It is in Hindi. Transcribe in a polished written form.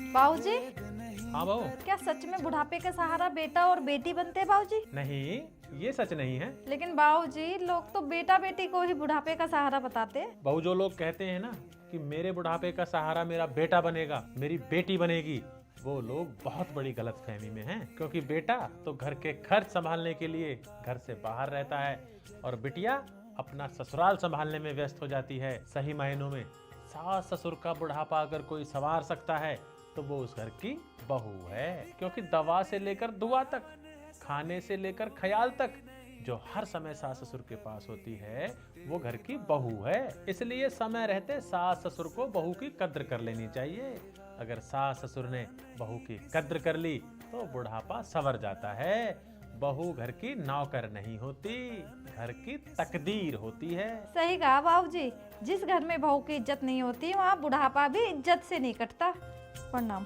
बाबूजी, हाँ बहू। क्या सच में बुढ़ापे का सहारा बेटा और बेटी बनते हैं बाबूजी? नहीं, ये सच नहीं है लेकिन बाबूजी, लोग तो बेटा बेटी को ही बुढ़ापे का सहारा बताते हैं। बहू। जो लोग कहते हैं ना कि मेरे बुढ़ापे का सहारा मेरा बेटा बनेगा, मेरी बेटी बनेगी, वो लोग बहुत बड़ी गलतफहमी में हैं। क्योंकि बेटा तो घर के खर्च संभालने के लिए घर से बाहर रहता है और बिटिया अपना ससुराल संभालने में व्यस्त हो जाती है। सही मायनों में सास ससुर का बुढ़ापा अगर कोई संवार सकता है तो वो उस घर की बहू है। क्योंकि दवा से लेकर दुआ तक, खाने से लेकर ख्याल तक जो हर समय सास ससुर के पास होती है वो घर की बहू है। इसलिए समय रहते सास ससुर को बहू की कद्र कर लेनी चाहिए। अगर सास ससुर ने बहू की कद्र कर ली तो बुढ़ापा संवर जाता है। बहू घर की नौकर नहीं होती, घर की तकदीर होती है। सही कहा बाबूजी, जिस घर में बहू की इज्जत नहीं होती वहाँ बुढ़ापा भी इज्जत से नहीं कटता। प्रणाम।